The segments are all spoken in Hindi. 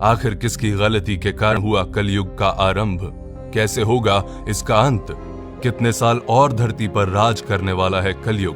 आखिर किसकी गलती के कारण हुआ कलयुग का आरंभ? कैसे होगा इसका अंत? कितने साल और धरती पर राज करने वाला है कलयुग?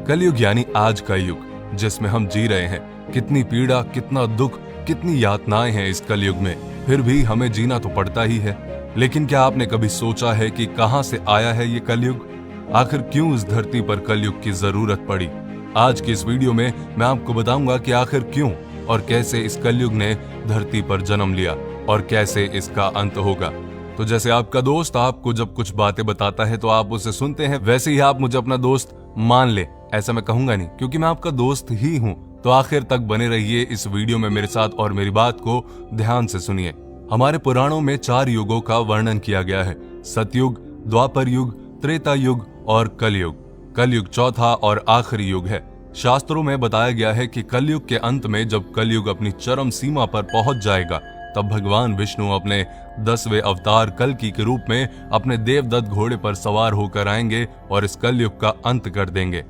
कलयुग यानी आज का युग जिसमें हम जी रहे हैं। कितनी पीड़ा, कितना दुख, कितनी यातनाएं हैं इस कलयुग में, फिर भी हमें जीना तो पड़ता ही है। लेकिन क्या आपने कभी सोचा है कि कहां से आया है ये कलयुग? आखिर क्यों इस धरती पर कलयुग की जरूरत पड़ी? आज की इस वीडियो में मैं आपको बताऊंगा कि आखिर क्यों और कैसे इस कलयुग ने धरती पर जन्म लिया और कैसे इसका अंत होगा। तो जैसे आपका दोस्त आपको जब कुछ बातें बताता है तो आप उसे सुनते हैं, वैसे ही आप मुझे अपना दोस्त मान ले, ऐसा मैं कहूंगा नहीं, क्योंकि मैं आपका दोस्त ही हूं। तो आखिर तक बने रहिए इस वीडियो में मेरे साथ और मेरी बात को ध्यान से सुनिए। हमारे पुराणों में 4 युगों का वर्णन किया गया है: सतयुग, द्वापर युग, त्रेता युग और कलयुग। कलयुग चौथा और आखिरी युग है। शास्त्रों में बताया गया है कि कलयुग के अंत में जब कलयुग अपनी चरम सीमा पर पहुंच जाएगा, तब भगवान विष्णु अपने 10वें अवतार कल्कि के रूप में अपने देवदत्त घोड़े पर सवार होकर आएंगे और इस कलयुग का अंत कर देंगे।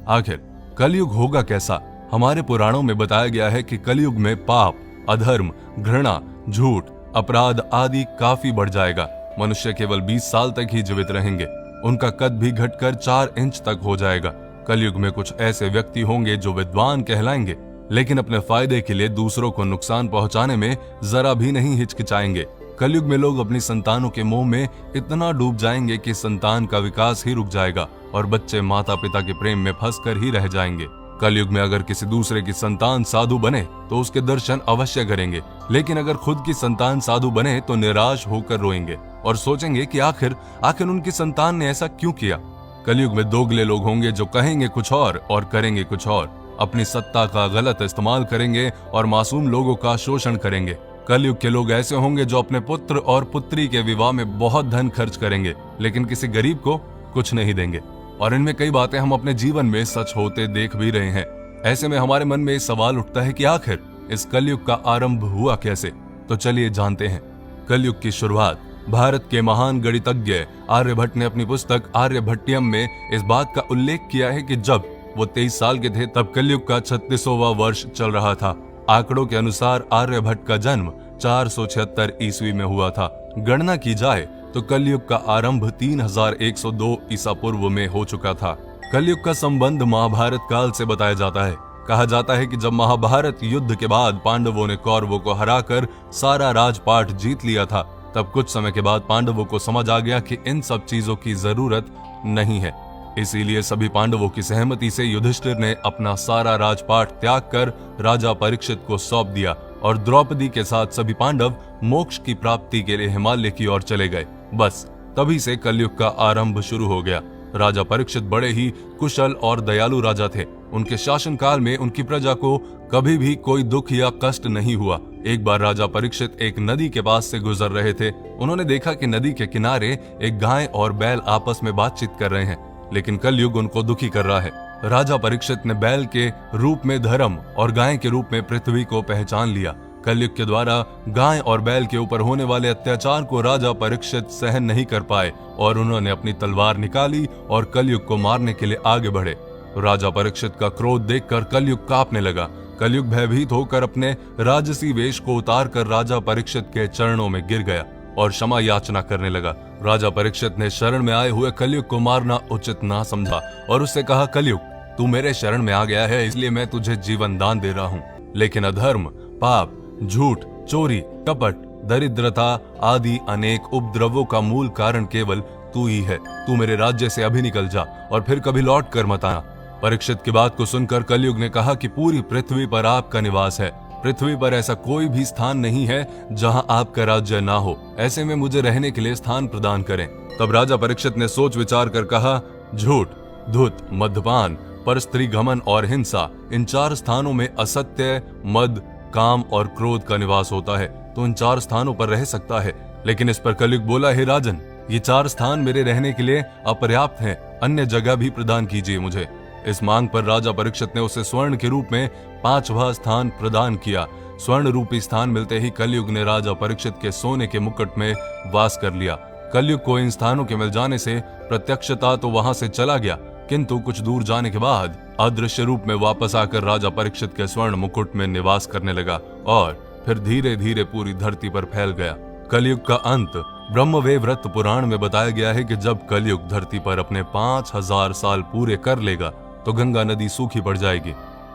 आखिर कलयुग होगा कैसा? हमारे पुराणों में बताया गया है कि कलयुग में पाप, अधर्म, घृणा, झूठ, अपराध आदि काफी बढ़ जाएगा। मनुष्य केवल 20 साल तक ही जीवित रहेंगे। उनका कद भी घटकर 4 इंच तक हो जाएगा। कलयुग में कुछ ऐसे व्यक्ति होंगे जो विद्वान कहलाएंगे, लेकिन अपने फायदे के लिए दूसरों को नुकसान पहुंचाने में जरा भी नहीं हिचकिचाएंगे। कलयुग में लोग अपनी संतानों के मोह में इतना डूब जाएंगे कि संतान का विकास ही रुक जाएगा और बच्चे माता पिता के प्रेम में फंसकर ही रह जाएंगे। कलयुग में अगर किसी दूसरे की संतान साधु बने तो उसके दर्शन अवश्य करेंगे, लेकिन अगर खुद की संतान साधु बने तो निराश होकर रोएंगे और सोचेंगे कि आखिर उनकी संतान ने ऐसा क्यों किया। कलयुग में दोगले लोग होंगे जो कहेंगे कुछ और करेंगे कुछ और, अपनी सत्ता का गलत इस्तेमाल करेंगे और मासूम लोगों का शोषण करेंगे। कलयुग के लोग ऐसे होंगे जो अपने पुत्र और पुत्री के विवाह में बहुत धन खर्च करेंगे, लेकिन किसी गरीब को कुछ नहीं देंगे। और इनमें कई बातें हम अपने जीवन में सच होते देख भी रहे हैं। ऐसे में हमारे मन में सवाल उठता है कि आखिर इस कलयुग का आरंभ हुआ कैसे? तो चलिए जानते हैं। कलयुग की शुरुआत भारत के महान गणितज्ञ आर्यभट्ट ने अपनी पुस्तक आर्यभट्टियम में इस बात का उल्लेख किया है कि जब वो 23 साल के थे तब कलयुग का 36वां वर्ष चल रहा था। आंकड़ों के अनुसार आर्यभट्ट का जन्म 476 ईस्वी में हुआ था। गणना की जाए तो कलयुग का आरंभ 3102 ईसा पूर्व में हो चुका था। कलयुग का संबंध महाभारत काल से बताया जाता है। कहा जाता है कि जब महाभारत युद्ध के बाद पांडवों ने कौरवों को हराकर सारा राजपाट जीत लिया था, तब कुछ समय के बाद पांडवों को समझ आ गया कि इन सब चीजों की जरूरत नहीं है। इसीलिए सभी पांडवों की सहमति से युधिष्ठिर ने अपना सारा राजपाट त्याग कर राजा परीक्षित को सौंप दिया और द्रौपदी के साथ सभी पांडव मोक्ष की प्राप्ति के लिए हिमालय की ओर चले गए। बस तभी से कलयुग का आरंभ शुरू हो गया। राजा परीक्षित बड़े ही कुशल और दयालु राजा थे। उनके शासनकाल में उनकी प्रजा को कभी भी कोई दुख या कष्ट नहीं हुआ। एक बार राजा परीक्षित एक नदी के पास से गुजर रहे थे। उन्होंने देखा कि नदी के किनारे एक गाय और बैल आपस में बातचीत कर रहे हैं, लेकिन कलयुग उनको दुखी कर रहा है। राजा परीक्षित ने बैल के रूप में धर्म और गाय के रूप में पृथ्वी को पहचान लिया। कलयुग के द्वारा गाय और बैल के ऊपर होने वाले अत्याचार को राजा परीक्षित सहन नहीं कर पाए और उन्होंने अपनी तलवार निकाली और कलयुग को मारने के लिए आगे बढ़े। राजा परीक्षित का क्रोध देखकर कलयुग कांपने लगा। कलयुग भयभीत होकर अपने राजसी वेश को उतार कर राजा परीक्षित के चरणों में गिर गया और क्षमा याचना करने लगा। राजा परीक्षित ने शरण में आए हुए कलयुग को मारना उचित ना समझा और उससे कहा, कलयुग तू मेरे शरण में आ गया है, इसलिए मैं तुझे जीवन दान दे रहा हूँ, लेकिन अधर्म, पाप, झूठ, चोरी, कपट, दरिद्रता आदि अनेक उपद्रवों का मूल कारण केवल तू ही है। तू मेरे राज्य से अभी निकल जा और फिर कभी लौट कर मत आना। परीक्षित की बात को सुनकर कलयुग ने कहा कि पूरी पृथ्वी पर आपका निवास है। पृथ्वी पर ऐसा कोई भी स्थान नहीं है जहां आपका राज्य ना हो। ऐसे में मुझे रहने के लिए स्थान प्रदान करें। तब राजा परीक्षित ने सोच विचार कर कहा, झूठ, धूत, मद्यपान, परस्त्री घमन और हिंसा, इन 4 स्थानों में असत्य, मद, काम और क्रोध का निवास होता है, तो इन 4 स्थानों पर रह सकता है। लेकिन इस पर कलयुग बोला, हे राजन, ये 4 स्थान मेरे रहने के लिए अपर्याप्त हैं, अन्य जगह भी प्रदान कीजिए मुझे। इस मांग पर राजा परीक्षित ने उसे स्वर्ण के रूप में 5वां स्थान प्रदान किया। स्वर्ण रूपी स्थान मिलते ही कलयुग ने राजा परीक्षित के सोने के मुकुट में वास कर लिया। कलयुग को इन स्थानों के मिल जाने से प्रत्यक्षता तो वहां से चला गया, किंतु कुछ दूर जाने के बाद अदृश्य रूप में वापस आकर राजा परीक्षित के स्वर्ण मुकुट में निवास करने लगा और फिर धीरे धीरे पूरी धरती पर फैल गया। कलयुग का अंत ब्रह्मवैवर्त पुराण में बताया गया है कि जब कलयुग धरती पर अपने 5000 साल पूरे कर लेगा तो गंगा नदी सूखी पड़ जाएगी।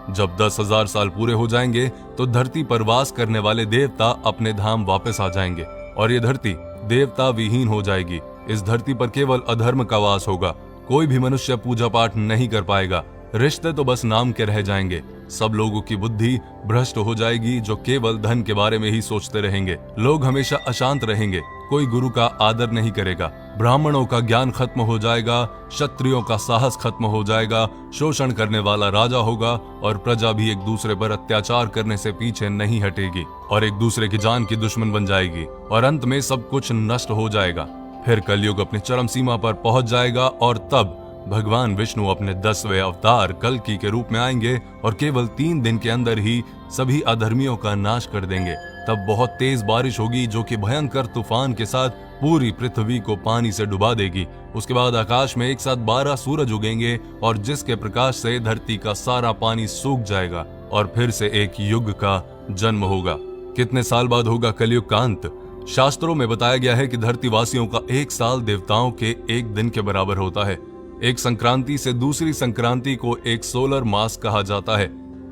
जब 10,000 साल पूरे हो जाएंगे तो धरती पर वास करने वाले देवता अपने धाम वापस आ जाएंगे और ये धरती देवता विहीन हो जाएगी। इस धरती पर केवल अधर्म का वास होगा। कोई भी मनुष्य पूजा पाठ नहीं कर पाएगा। रिश्ते तो बस नाम के रह जाएंगे। सब लोगों की बुद्धि भ्रष्ट हो जाएगी जो केवल धन के बारे में ही सोचते रहेंगे। लोग हमेशा अशांत रहेंगे। कोई गुरु का आदर नहीं करेगा। ब्राह्मणों का ज्ञान खत्म हो जाएगा। क्षत्रियों का साहस खत्म हो जाएगा। शोषण करने वाला राजा होगा और प्रजा भी एक दूसरे पर अत्याचार करने से पीछे नहीं हटेगी और एक दूसरे की जान की दुश्मन बन जाएगी और अंत में सब कुछ नष्ट हो जाएगा। फिर कलयुग अपनी चरम सीमा पर पहुंच जाएगा और तब भगवान विष्णु अपने 10वें अवतार कल्कि के रूप में आएंगे और केवल 3 दिन के अंदर ही सभी अधर्मियों का नाश कर देंगे। तब बहुत तेज बारिश होगी जो कि भयंकर तूफान के साथ पूरी पृथ्वी को पानी से डुबा देगी। उसके बाद आकाश में एक साथ 12 सूरज उगेंगे और जिसके प्रकाश से धरती का सारा पानी सूख जाएगा और फिर से एक युग का जन्म होगा। कितने साल बाद होगा कलयुग का अंत? शास्त्रों में बताया गया है कि धरती वासियों का 1 साल देवताओं के 1 दिन के बराबर होता है। एक संक्रांति से दूसरी संक्रांति को एक सोलर मास कहा जाता है।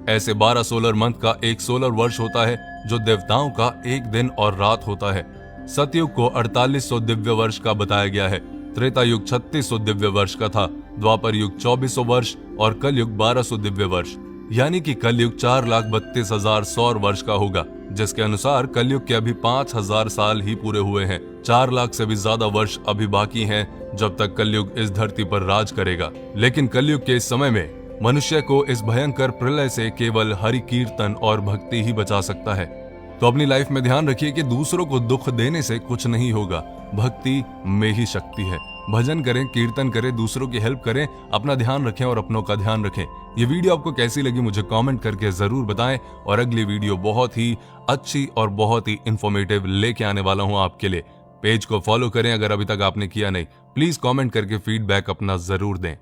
ऐसे 12 सोलर मंथ का एक सोलर वर्ष होता है जो देवताओं का 1 दिन और रात होता है। सतयुग को 4800 दिव्य वर्ष का बताया गया है। त्रेता युग 3600 दिव्य वर्ष का था। द्वापर युग 2400 वर्ष और कलयुग 1200 दिव्य वर्ष, यानी कि कलयुग 4,32,000 सौर वर्ष का होगा, जिसके अनुसार कलयुग के अभी 5000 साल ही पूरे हुए हैं। 4 लाख से भी ज्यादा वर्ष अभी बाकी हैं जब तक कलयुग इस धरती पर राज करेगा। लेकिन कलयुग के इस समय में मनुष्य को इस भयंकर प्रलय से केवल हरि कीर्तन और भक्ति ही बचा सकता है। तो अपनी लाइफ में ध्यान रखिए कि दूसरों को दुख देने से कुछ नहीं होगा। भक्ति में ही शक्ति है। भजन करें, कीर्तन करें, दूसरों की हेल्प करें, अपना ध्यान रखें और अपनों का ध्यान रखें। ये वीडियो आपको कैसी लगी मुझे कमेंट करके जरूर बताएं और अगली वीडियो बहुत ही अच्छी और बहुत ही इंफॉर्मेटिव लेके आने वाला हूं आपके लिए। पेज को फॉलो करें अगर अभी तक आपने किया नहीं। प्लीज कमेंट करके फीडबैक अपना जरूर दें।